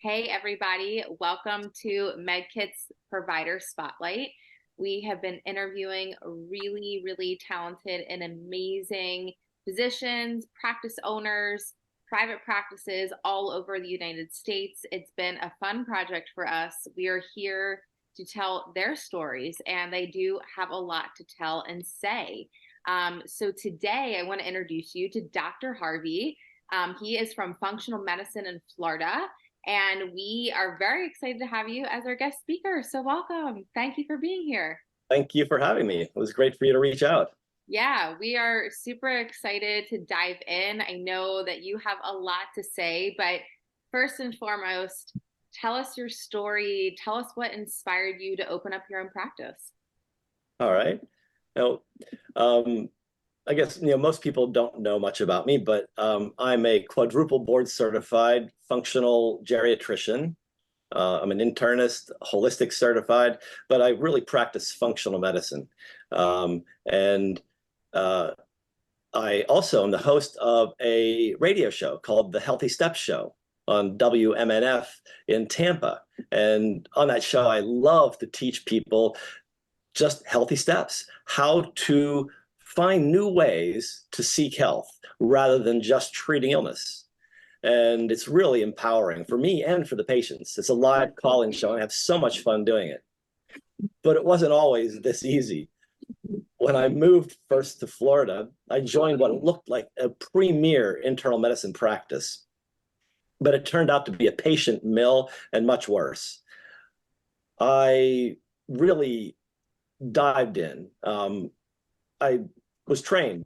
Hey, everybody. Welcome to Meddkit's Provider Spotlight. We have been interviewing really talented and amazing physicians, practice owners, private practices all over the United States. It's been a fun project for us. We are here to tell their stories, and they do have a lot to tell and say. So today, I want to introduce you to Dr. Harvey. He is from functional medicine in Florida. And we are very excited to have you as our guest speaker. So welcome. Thank you for being here. Thank you for having me. It was great for you to reach out. Yeah, we are super excited to dive in. I know that you have a lot to say, but first and foremost, tell us your story. Tell us what inspired you to open up your own practice. All right. Now, um, I guess most people don't know much about me, but I'm a quadruple board certified functional geriatrician. I'm an internist, holistic certified, but I really practice functional medicine. And I also am the host of a radio show called The Healthy Steps Show on WMNF in Tampa. And on that show, I love to teach people just healthy steps, how to find new ways to seek health rather than just treating illness. And it's really empowering for me and for the patients. It's a live call-in show. And I have so much fun doing it. But it wasn't always this easy. When I moved first to Florida, I joined what looked like a premier internal medicine practice. But it turned out to be a patient mill and much worse. I really dived in. I was trained,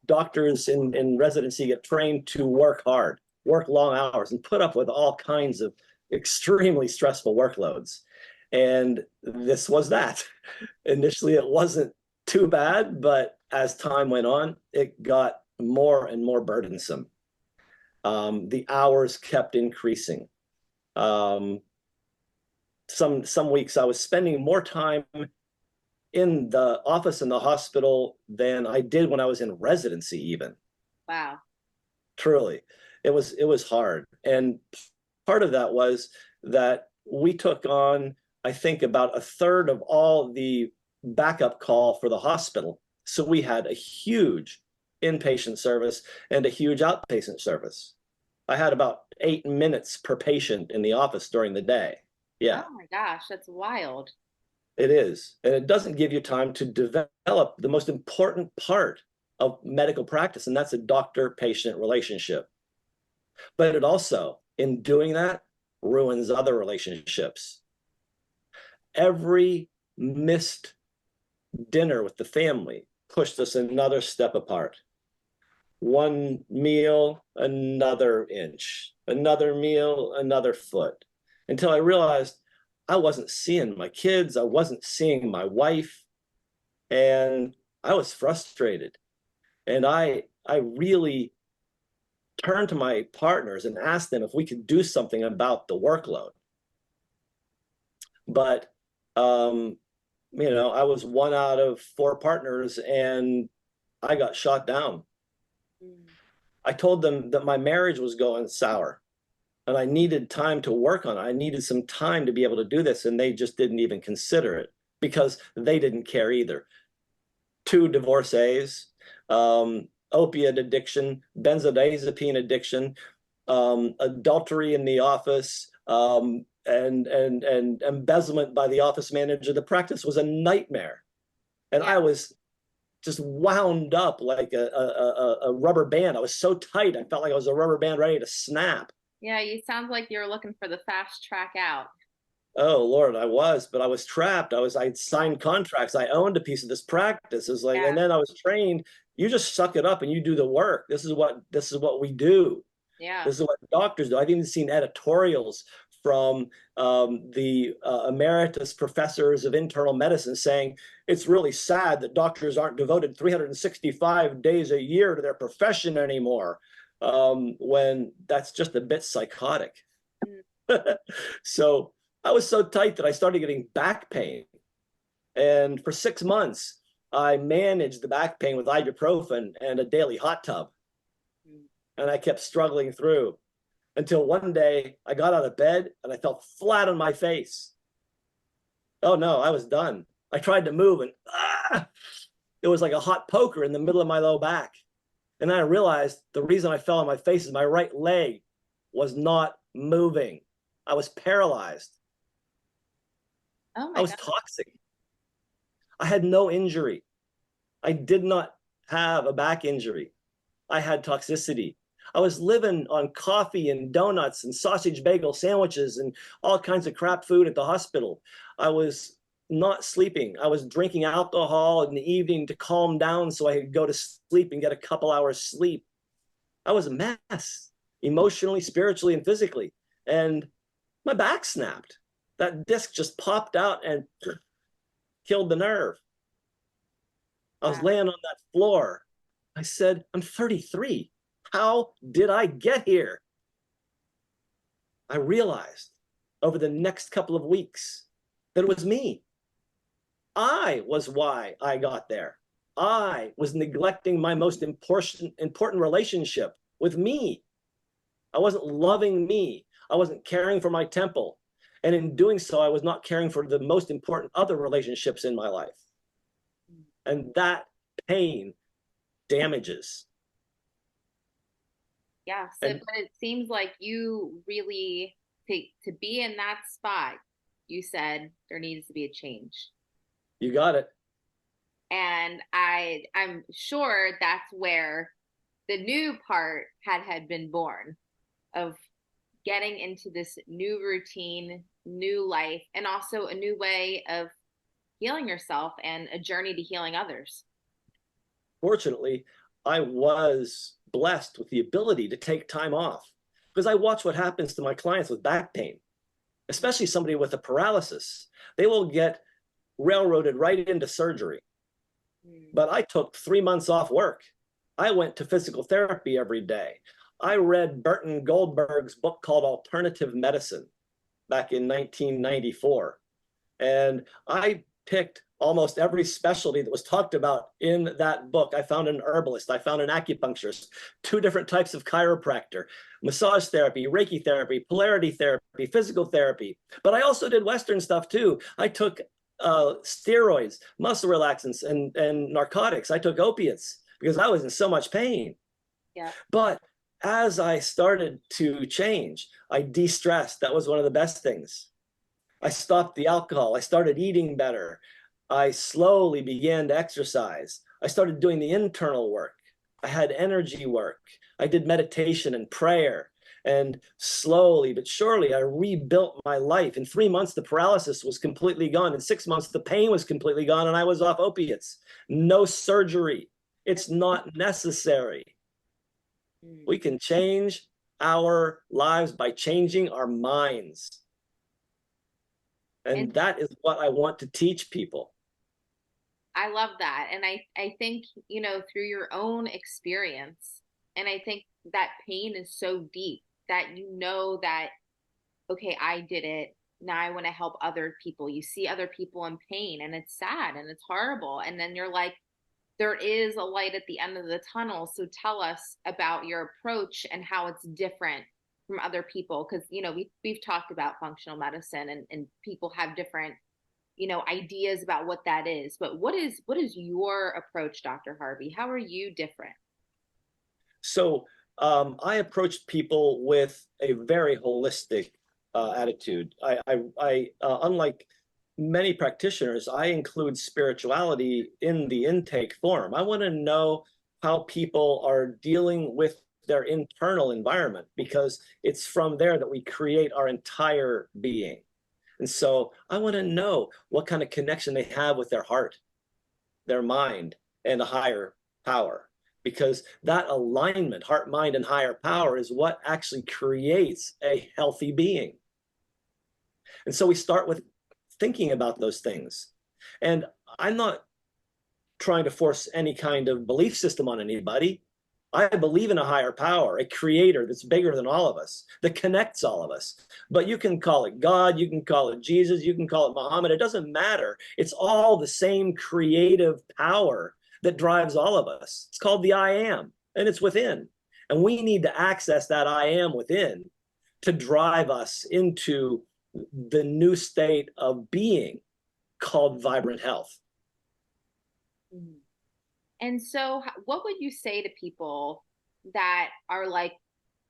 doctors in residency get trained to work hard, work long hours, and put up with all kinds of extremely stressful workloads. And this was that. Initially, it wasn't too bad, but as time went on, it got more and more burdensome. The hours kept increasing. Some weeks I was spending more time in the office in the hospital than I did when I was in residency even. Wow. Truly. It was hard. And part of that was that we took on, I think, about a third of all the backup call for the hospital. So we had a huge inpatient service and a huge outpatient service. I had about 8 minutes per patient in the office during the day. Yeah. Oh my gosh, that's wild. It is. And it doesn't give you time to develop the most important part of medical practice, and that's a doctor-patient relationship. But it also, in doing that, ruins other relationships. Every missed dinner with the family pushed us another step apart. One meal, another inch, another meal, another foot, until I realized I wasn't seeing my kids, I wasn't seeing my wife, and I was frustrated. And I really turned to my partners and asked them if we could do something about the workload. But I was one out of four partners and I got shot down. I told them that my marriage was going sour and I needed time to work on it. I needed some time to be able to do this, and they just didn't even consider it because they didn't care either. Two divorcees, opiate addiction, benzodiazepine addiction, adultery in the office, and embezzlement by the office manager. The practice was a nightmare, and I was just wound up like a rubber band. I was so tight, I felt like I was a rubber band ready to snap. Yeah, you sound like you're looking for the fast track out. Oh Lord, I was, but I was trapped. I'd signed contracts. I owned a piece of this practice. It was like, Yeah. and then I was trained. You just suck it up and you do the work. This is what we do. Yeah. This is what doctors do. I've even seen editorials from the emeritus professors of internal medicine saying it's really sad that doctors aren't devoted 365 days a year to their profession anymore, when that's just a bit psychotic. So I was so tight that I started getting back pain. And for 6 months, I managed the back pain with ibuprofen and a daily hot tub. And I kept struggling through. until one day I got out of bed and I fell flat on my face. Oh no, I was done. I tried to move and it was like a hot poker in the middle of my low back. And then I realized the reason I fell on my face is my right leg was not moving. I was paralyzed. Oh I my was God. toxic. I had no injury. I did not have a back injury. I had toxicity. I was living on coffee and donuts and sausage bagel sandwiches and all kinds of crap food at the hospital. I was not sleeping. I was drinking alcohol in the evening to calm down so I could go to sleep and get a couple hours sleep. I was a mess, emotionally, spiritually, and physically. And my back snapped. That disc just popped out and killed the nerve. I was Wow. laying on that floor. I said, I'm 33. How did I get here? I realized over the next couple of weeks that it was me. I was why I got there. I was neglecting my most important relationship with me. I wasn't loving me. I wasn't caring for my temple. And in doing so, I was not caring for the most important other relationships in my life. And that pain damages. Yeah. So, And but it seems like you really, to be in that spot, you said there needs to be a change. you got it. And I'm sure that's where the new part had been born of getting into this new routine, new life, and also a new way of healing yourself and a journey to healing others. Fortunately, I was blessed with the ability to take time off because I watch what happens to my clients with back pain, especially somebody with a paralysis. They will get railroaded right into surgery. Mm. But I took 3 months off work. I went to physical therapy every day. I read Burton Goldberg's book called Alternative Medicine back in 1994. And I picked almost every specialty that was talked about in that book. I found an herbalist, I found an acupuncturist, 2 different types of chiropractor, massage therapy, Reiki therapy, polarity therapy, physical therapy. But I also did Western stuff too. I took steroids, muscle relaxants, and narcotics. I took opiates because I was in so much pain. Yeah. But as I started to change, I de-stressed. That was one of the best things. I stopped the alcohol. I started eating better. I slowly began to exercise. I started doing the internal work. I had energy work. I did meditation and prayer. And slowly but surely, I rebuilt my life. In 3 months, the paralysis was completely gone. In 6 months, the pain was completely gone, and I was off opiates. No surgery. It's not necessary. Mm. We can change our lives by changing our minds. And And that is what I want to teach people. I love that. And I think, through your own experience, and I think that pain is so deep that that, okay, I did it. Now I want to help other people. You see other people in pain and it's sad and it's horrible. And then you're like, there is a light at the end of the tunnel. So tell us about your approach and how it's different from other people. Because, we've talked about functional medicine and people have different ideas about what that is, but what is your approach, Dr. Harvey? How are you different? So I approach people with a very holistic attitude. Unlike many practitioners, I include spirituality in the intake form. I want to know how people are dealing with their internal environment because it's from there that we create our entire being. And so I want to know what kind of connection they have with their heart, their mind, and a higher power. Because that alignment, heart, mind, and higher power, is what actually creates a healthy being. And so we start with thinking about those things. And I'm not trying to force any kind of belief system on anybody. I believe in a higher power, a creator that's bigger than all of us, that connects all of us. But you can call it God, you can call it Jesus, you can call it Muhammad. It doesn't matter. It's all the same creative power that drives all of us. It's called the I am, and it's within. And we need to access that I am within to drive us into the new state of being called vibrant health. Mhm. And so, what would you say to people that are like,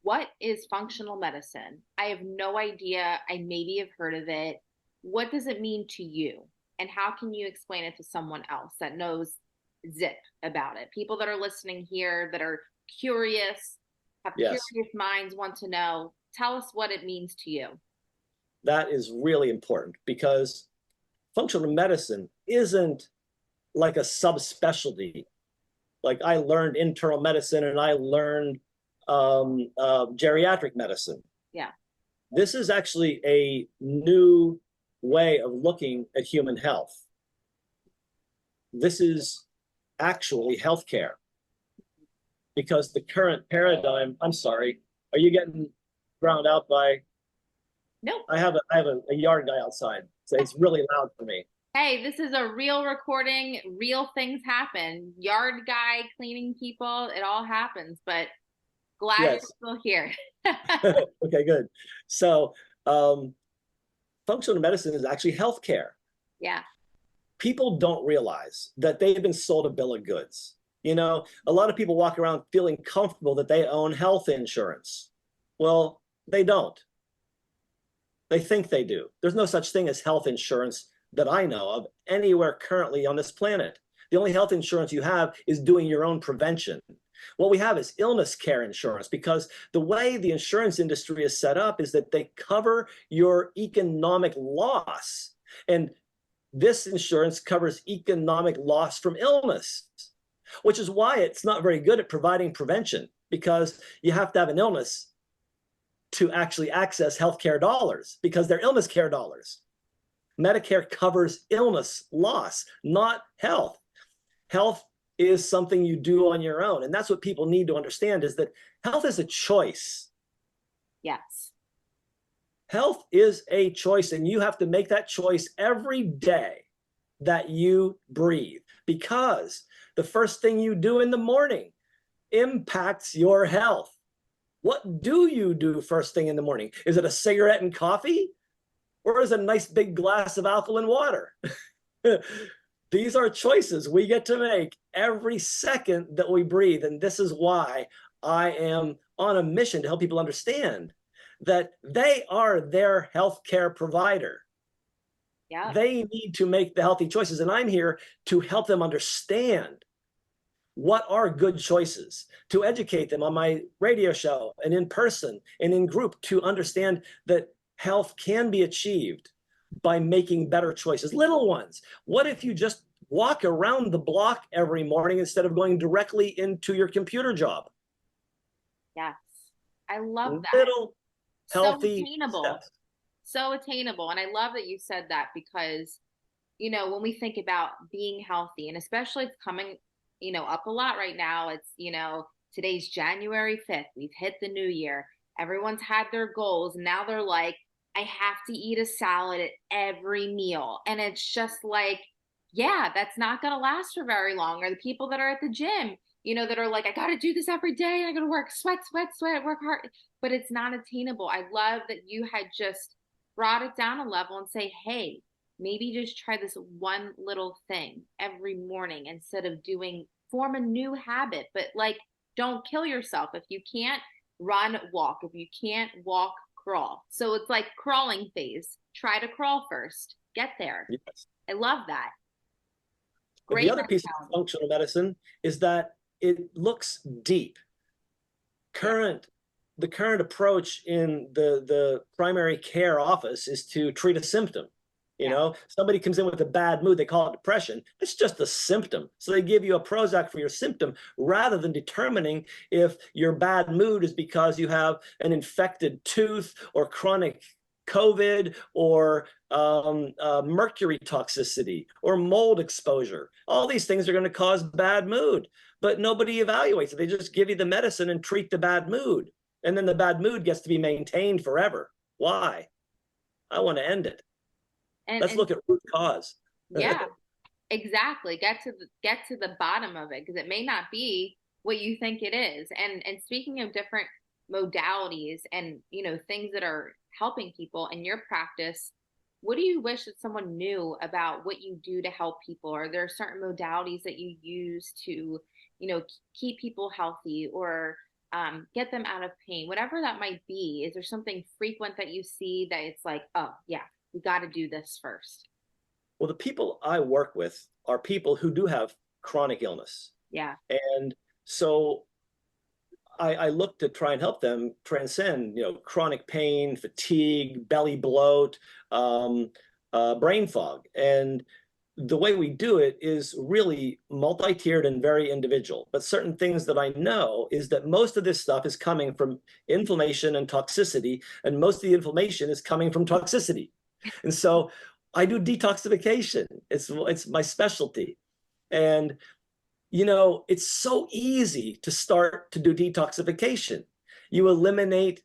what is functional medicine? I have no idea. I maybe have heard of it. What does it mean to you? And how can you explain it to someone else that knows zip about it? People that are listening here that are curious, have Yes, curious minds, want to know. Tell us what it means to you. that is really important because functional medicine isn't like a subspecialty. Like I learned internal medicine and I learned geriatric medicine. Yeah. This is actually a new way of looking at human health. This is actually healthcare because the current paradigm, I'm sorry, are you getting drowned out by? Nope. I have a yard guy outside, so it's really loud for me. Hey, this is a real recording. Real things happen. Yard guy, cleaning people, it all happens. But glad you're Yes. still here. Okay, good. So, functional medicine is actually healthcare. Yeah. People don't realize that they've been sold a bill of goods. You know, a lot of people walk around feeling comfortable that they own health insurance. Well, they don't. They think they do. There's no such thing as health insurance that I know of anywhere currently on this planet. The only health insurance you have is doing your own prevention. What we have is illness care insurance because the way the insurance industry is set up is that they cover your economic loss. And this insurance covers economic loss from illness, which is why it's not very good at providing prevention because you have to have an illness to actually access healthcare dollars because they're illness care dollars. Medicare covers illness loss, not health. Health is something you do on your own. And that's what people need to understand is that health is a choice. Yes. Health is a choice, and you have to make that choice every day that you breathe because the first thing you do in the morning impacts your health. What do you do first thing in the morning? Is it a cigarette and coffee? Or is it a nice big glass of alkaline water? These are choices we get to make every second that we breathe. And this is why I am on a mission to help people understand that they are their healthcare provider. Yeah. They need to make the healthy choices. And I'm here to help them understand what are good choices, to educate them on my radio show and in person and in group to understand that health can be achieved by making better choices. Little ones. What if you just walk around the block every morning instead of going directly into your computer job? Yes. I love that. Little So healthy attainable. steps. So attainable. And I love that you said that because, when we think about being healthy, and especially it's coming, up a lot right now. It's, today's January 5th. We've hit the new year. Everyone's had their goals. Now they're like, I have to eat a salad at every meal. And it's just like, yeah, that's not going to last for very long. Or the people that are at the gym, that are like, I got to do this every day. I got to work, sweat, sweat, sweat, work hard. But it's not attainable. I love that you had just brought it down a level and say, hey, maybe just try this one little thing every morning instead of form a new habit. But like, don't kill yourself. If you can't run, walk. If you can't walk, crawl. So it's like crawling phase. Try to crawl first. Get there. Yes. I love that. And the Great other piece of mentality. functional medicine is that it looks deep. Yeah. The current approach in the primary care office is to treat a symptom. You Yeah. know, somebody comes in with a bad mood, they call it depression. It's just a symptom. So they give you a Prozac for your symptom rather than determining if your bad mood is because you have an infected tooth or chronic COVID or mercury toxicity or mold exposure. All these things are going to cause bad mood, but nobody evaluates it. They just give you the medicine and treat the bad mood. And then the bad mood gets to be maintained forever. Why? I want to end it. Let's And look at root cause. yeah, exactly. Get to the bottom of it because it may not be what you think it is. And speaking of different modalities and, things that are helping people in your practice, what do you wish that someone knew about what you do to help people? Are there certain modalities that you use to, keep people healthy or get them out of pain, whatever that might be? Is there something frequent that you see that it's like, oh, yeah, we got to do this first? Well, the people I work with are people who do have chronic illness. Yeah. And so I look to try and help them transcend, chronic pain, fatigue, belly bloat, brain fog. And the way we do it is really multi-tiered and very individual. But certain things that I know is that most of this stuff is coming from inflammation and toxicity, and most of the inflammation is coming from toxicity. And so I do detoxification. It's my specialty. And it's so easy to start to do detoxification. You eliminate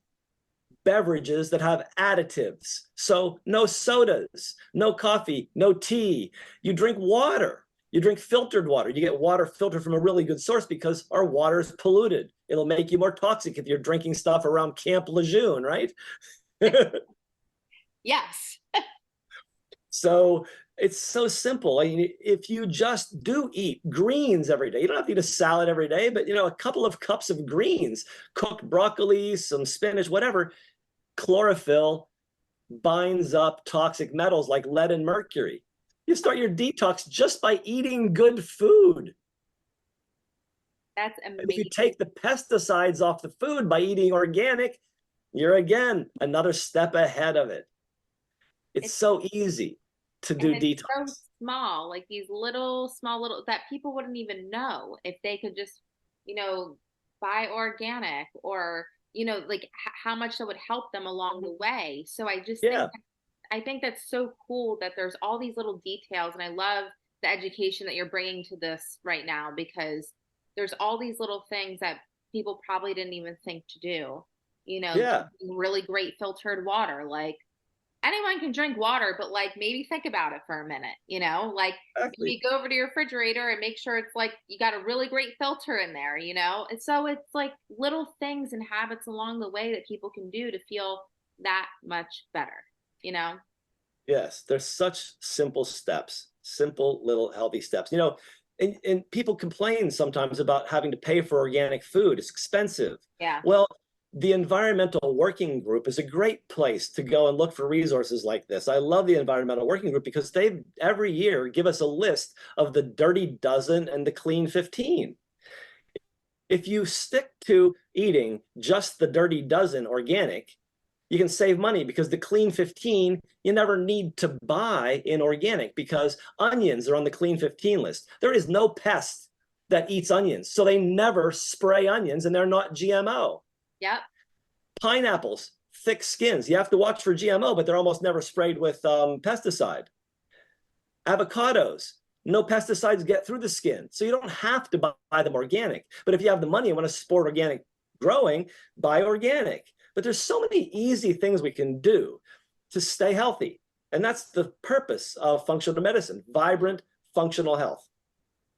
beverages that have additives. So no sodas, no coffee, no tea. You drink water. You drink filtered water. You get water filtered from a really good source because our water is polluted. It'll make you more toxic if you're drinking stuff around Camp Lejeune, right? Yes. So it's so simple. I mean, if you just do eat greens every day, you don't have to eat a salad every day, but a couple of cups of greens, cooked broccoli, some spinach, whatever, chlorophyll binds up toxic metals like lead and mercury. You start your detox just by eating good food. That's amazing. If you take the pesticides off the food by eating organic, you're again another step ahead of it. It's so easy to do detox. So small, like these small little that people wouldn't even know if they could just, buy organic or, like how much that would help them along the way. So I think that's so cool that there's all these little details, and I love the education that you're bringing to this right now because there's all these little things that people probably didn't even think to do. Really great filtered water, like anyone can drink water, but like maybe think about it for a minute, like Exactly. you go over to your refrigerator and make sure it's like you got a really great filter in there, and so it's like little things and habits along the way that people can do to feel that much better. Yes, there's such simple steps, simple little healthy steps. And people complain sometimes about having to pay for organic food. It's expensive. Yeah. Well, the Environmental Working Group is a great place to go and look for resources like this. I love the Environmental Working Group because they every year give us a list of the dirty dozen and the clean 15. If you stick to eating just the dirty dozen organic, you can save money because the clean 15, you never need to buy in organic because onions are on the clean 15 list. There is no pest that eats onions, so they never spray onions and they're not GMO. Yep. Pineapples, thick skins. You have to watch for GMO, but they're almost never sprayed with pesticide. Avocados, no pesticides get through the skin, so you don't have to buy them organic. But if you have the money and want to support organic growing, buy organic. But there's so many easy things we can do to stay healthy. And that's the purpose of functional medicine, vibrant, functional health.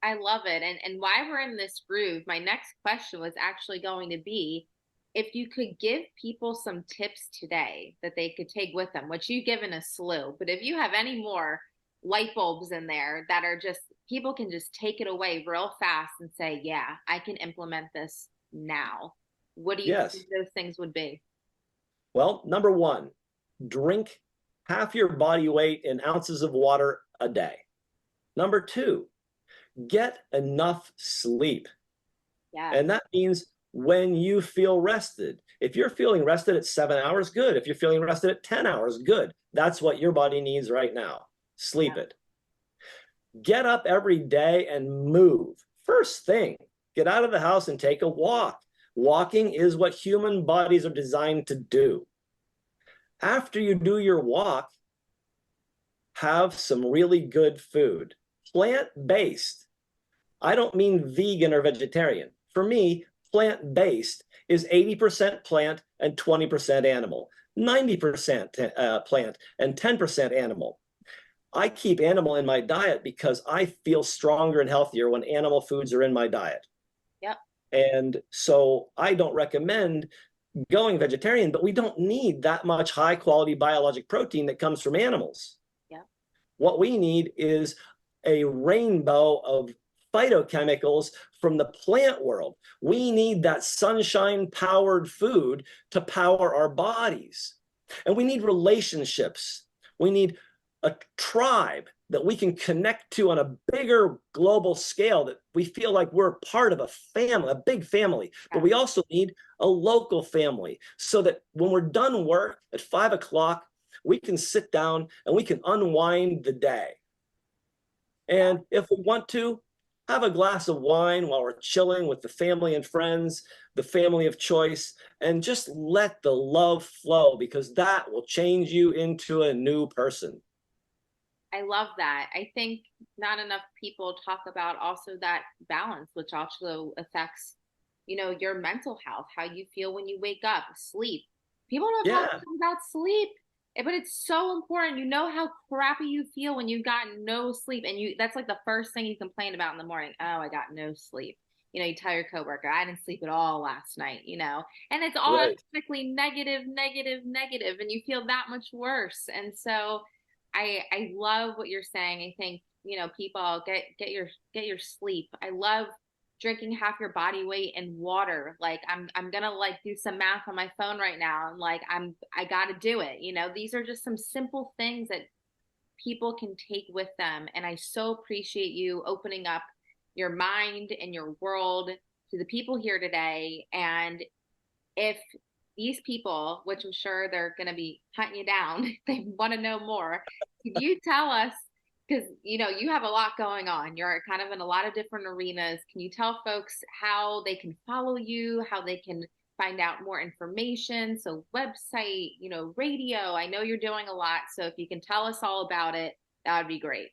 I love it. And while we're in this groove, my next question was actually going to be if you could give people some tips today that they could take with them, which you've given a slew, but if you have any more light bulbs in there that are just people can just take it away real fast and say, yeah, I can implement this now. What do you think those things would be? Well, number one, drink half your body weight in ounces of water a day. Number two, get enough sleep. Yeah. And that means when you feel rested. If you're feeling rested at 7 hours, good. If you're feeling rested at 10 hours, good. That's what your body needs right now. Sleep it. Get up every day and move. First thing, get out of the house and take a walk. Walking is what human bodies are designed to do. After you do your walk, have some really good food. Plant-based. I don't mean vegan or vegetarian. For me, plant-based is 80% plant and 20% animal, 90% plant and 10% animal. I keep animal in my diet because I feel stronger and healthier when animal foods are in my diet. Yep. And so I don't recommend going vegetarian, but we don't need that much high quality biologic protein that comes from animals. Yeah. What we need is a rainbow of phytochemicals from the plant world. We need that sunshine powered food to power our bodies. And we need relationships. We need a tribe that we can connect to on a bigger global scale, that we feel like we're part of a family, a big family. But we also need a local family, so that when we're done work at 5 o'clock, we can sit down and we can unwind the day. And if we want to, have a glass of wine while we're chilling with the family and friends, the family of choice, and just let the love flow, because that will change you into a new person. I love that. I think not enough people talk about also that balance, which also affects, your mental health, how you feel when you wake up, sleep. People don't talk Yeah, about sleep, but it's so important. You know how crappy you feel when you've got no sleep, and that's like the first thing you complain about in the morning. Oh, I got no sleep. You tell your coworker, I didn't sleep at all last night, and it's right. automatically negative, negative, negative, and you feel that much worse. And so I love what you're saying. I think, people get your sleep. I love drinking half your body weight in water. Like I'm gonna like do some math on my phone right now. And like I gotta do it. These are just some simple things that people can take with them. And I so appreciate you opening up your mind and your world to the people here today. And if these people, which I'm sure they're going to be hunting you down, if they want to know more, could you tell us, because you have a lot going on, you're kind of in a lot of different arenas. Can you tell folks how they can follow you, how they can find out more information? So website, radio, I know you're doing a lot, so if you can tell us all about it, that would be great.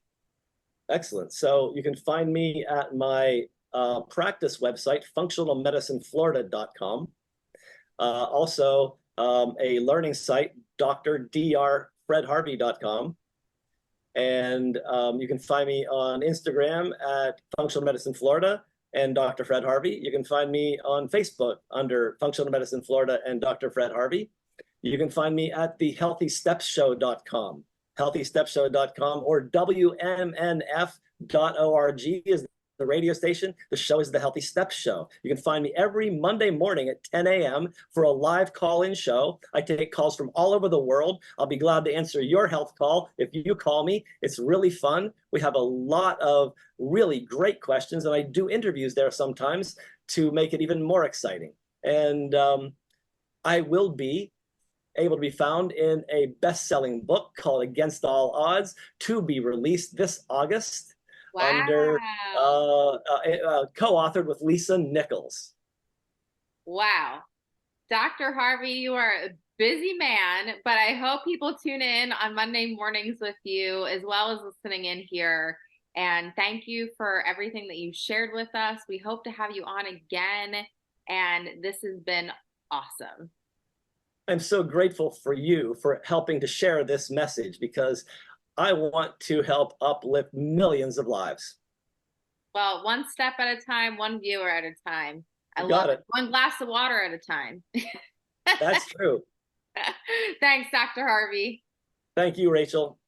Excellent. So you can find me at my practice website, functionalmedicineflorida.com. Also, a learning site, drdrfredharvey.com. And you can find me on Instagram at Functional Medicine Florida and Dr. Fred Harvey. You can find me on Facebook under Functional Medicine Florida and Dr. Fred Harvey. You can find me at the healthystepsshow.com, healthystepsshow.com, or WMNF.org is the radio station. The show is the Healthy Steps Show. You can find me every Monday morning at 10 a.m. for a live call-in show. I take calls from all over the world. I'll be glad to answer your health call if you call me. It's really fun. We have a lot of really great questions, and I do interviews there sometimes to make it even more exciting. And I will be able to be found in a best-selling book called Against All Odds, to be released this August, under Wow. co-authored with Lisa Nichols. Wow. Dr. Harvey, you are a busy man, but I hope people tune in on Monday mornings with you as well as listening in here. And thank you for everything that you shared with us. We hope to have you on again. And this has been awesome. I'm so grateful for you for helping to share this message, because I want to help uplift millions of lives. Well, one step at a time, one viewer at a time. I You love got it. it. One glass of water at a time. That's true. Thanks, Dr. Harvey. Thank you, Rachel.